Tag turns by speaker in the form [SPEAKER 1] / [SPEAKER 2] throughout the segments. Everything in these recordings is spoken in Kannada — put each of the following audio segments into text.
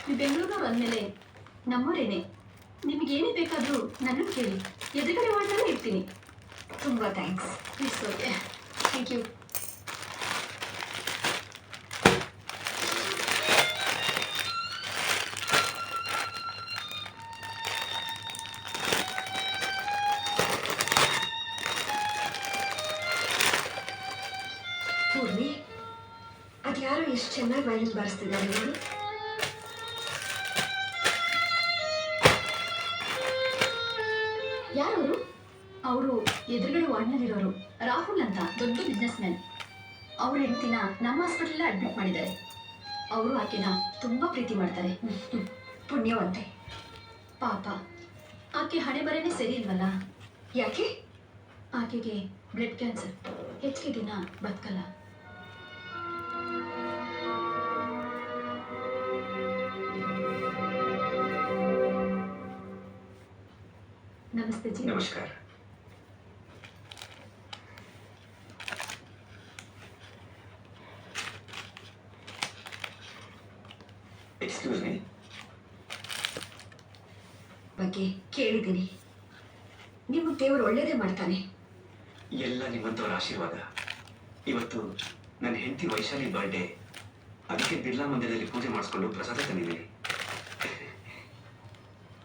[SPEAKER 1] ನೀವು ಬೆಂಗಳೂರವ್ರು ಅಂದಮೇಲೆ ನಮ್ಮವರೇನೆ. ನಿಮಗೇನೇ ಬೇಕಾದರೂ ನನ್ನನ್ನು ಕೇಳಿ, ಎದುರುಗಡೆ ವಾರ್ಡ್ನಲ್ಲೇ ಇರ್ತೀನಿ.
[SPEAKER 2] ತುಂಬ thanks.
[SPEAKER 1] It's okay. Thank you.
[SPEAKER 2] Purni, ಅದ್ಯಾರೋ ಎಷ್ಟು ಚೆನ್ನಾಗಿ ವಯಲಿನ್ ಬಾರಿಸ್ತಿದ್ದಾರೆ ನೋಡಿ.
[SPEAKER 1] ಯಾರವರು? ಅವರು ಎದುರುಗಡೆ ವಾರ್ಡ್ನಲ್ಲಿರೋರು, ರಾಹುಲ್ ಅಂತ, ದೊಡ್ಡ ಬಿಸ್ನೆಸ್ ಮ್ಯಾನ್. ಅವ್ರ ಹೆಂಡತಿನ ನಮ್ಮ ಹಾಸ್ಪಿಟಲಲ್ಲೇ ಅಡ್ಮಿಟ್ ಮಾಡಿದ್ದಾರೆ. ಅವರು ಆಕೆನ ತುಂಬ ಪ್ರೀತಿ ಮಾಡ್ತಾರೆ.
[SPEAKER 2] ಪುಣ್ಯವಂತೆ.
[SPEAKER 1] ಪಾಪ, ಆಕೆ ಹಣೆ ಬರೇನೆ ಸರಿ ಇಲ್ವಲ್ಲ.
[SPEAKER 2] ಯಾಕೆ?
[SPEAKER 1] ಆಕೆಗೆ ಬ್ಲಡ್ ಕ್ಯಾನ್ಸರ್, ಹೆಚ್ಚಿಗೆ ದಿನ ಬದುಕಲ್ಲ. ನಮಸ್ತೆ ಜಿ.
[SPEAKER 3] ನಮಸ್ಕಾರ. Excuse me.
[SPEAKER 2] ಬಗ್ಗೆ ಕೇಳಿದ್ದೀನಿ. ನಿಮ್ಮ ದೇವರು ಒಳ್ಳೇದೇ ಮಾಡ್ತಾನೆ.
[SPEAKER 3] ಎಲ್ಲ ನಿಮ್ಮಂಥವ್ರ ಆಶೀರ್ವಾದ. ಇವತ್ತು ನನ್ನ ಹೆಂಡತಿ ವೈಶಾಲಿ ಬರ್ಡೇ, ಅದಕ್ಕೆ ಬಿರ್ಲಾ ಮಂದಿರದಲ್ಲಿ ಪೂಜೆ ಮಾಡಿಸ್ಕೊಂಡು ಪ್ರಸಾದ ತಂದಿದ್ದೀನಿ.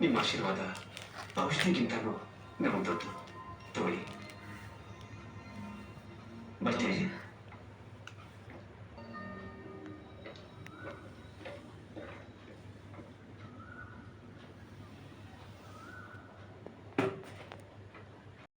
[SPEAKER 3] ನಿಮ್ಮ ಆಶೀರ್ವಾದ ಔಷಧಿಗಿಂತನೂ ನಮಗೆ ದೊಡ್ಡದು. ತಗೊಳ್ಳಿ. ಬರ್ತೀನಿ.